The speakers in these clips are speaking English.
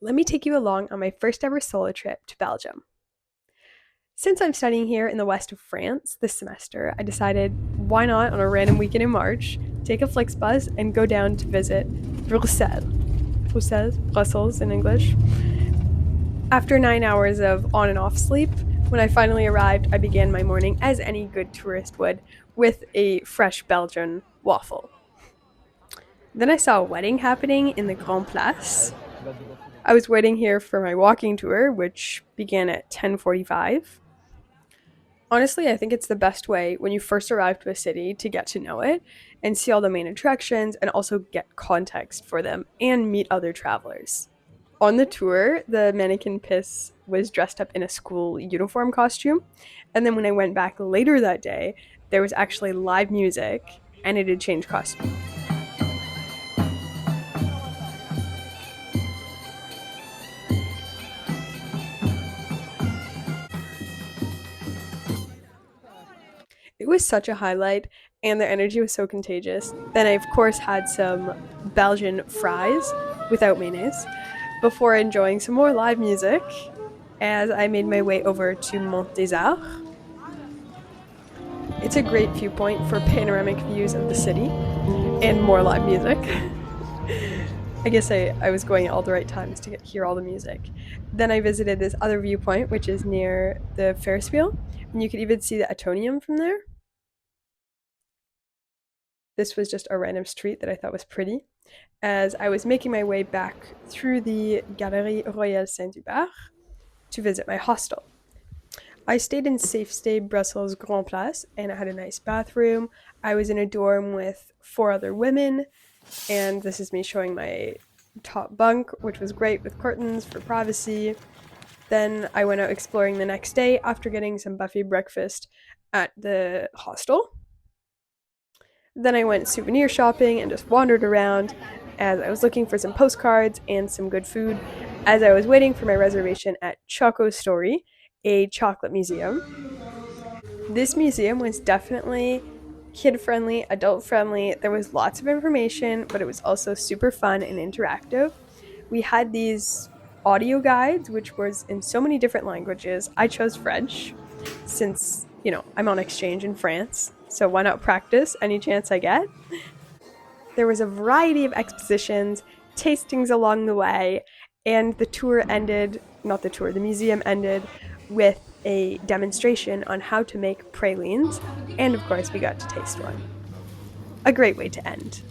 let me take you along on my first ever solo trip to Belgium. Since I'm studying here in the west of France this semester, I decided why not on a random weekend in March take a Flixbus and go down to visit Bruxelles. Brussels in English. After 9 hours of on and off sleep, when I finally arrived, I began my morning as any good tourist would with a fresh Belgian waffle. Then I saw a wedding happening in the Grand Place. I was waiting here for my walking tour, which began at 10:45. Honestly, I think it's the best way when you first arrive to a city to get to know it and see all the main attractions and also get context for them and meet other travelers. On the tour, the mannequin Piss was dressed up in a school uniform costume. And then when I went back later that day, there was actually live music and it had changed costume. It was such a highlight and the energy was so contagious. Then I, of course, had some Belgian fries without mayonnaise before enjoying some more live music as I made my way over to Mont des Arts. It's a great viewpoint for panoramic views of the city and more live music. I guess I was going at all the right times to hear all the music. Then I visited this other viewpoint, which is near the Ferris wheel, and you could even see the Atonium from there. This was just a random street that I thought was pretty. As I was making my way back through the Galerie Royale Saint Hubert to visit my hostel. I stayed in Safe Stay Brussels Grand Place and I had a nice bathroom. I was in a dorm with four other women, and this is me showing my top bunk, which was great with curtains for privacy. Then I went out exploring the next day after getting some buffet breakfast at the hostel. Then I went souvenir shopping and just wandered around as I was looking for some postcards and some good food as I was waiting for my reservation at Choco Story, a chocolate museum. This museum was definitely kid friendly, adult friendly. There was lots of information, but it was also super fun and interactive. We had these audio guides, which was in so many different languages. I chose French since, I'm on exchange in France. So why not practice any chance I get? There was a variety of expositions, tastings along the way, and the museum ended with a demonstration on how to make pralines, and of course, we got to taste one. A great way to end.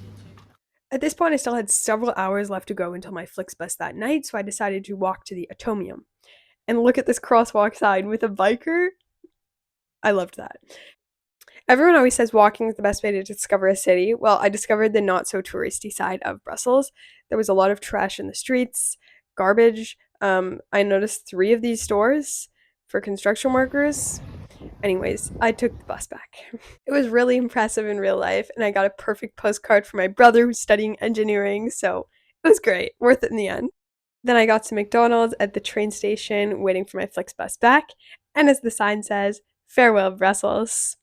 At this point, I still had several hours left to go until my Flixbus that night, so I decided to walk to the Atomium. And look at this crosswalk sign with a biker. I loved that. Everyone always says walking is the best way to discover a city. Well, I discovered the not so touristy side of Brussels. There was a lot of trash in the streets, garbage. I noticed three of these stores for construction workers. Anyways, I took the bus back. It was really impressive in real life, and I got a perfect postcard for my brother who's studying engineering, so it was great. Worth it in the end. Then I got to McDonald's at the train station waiting for my Flixbus back, and as the sign says, farewell Brussels.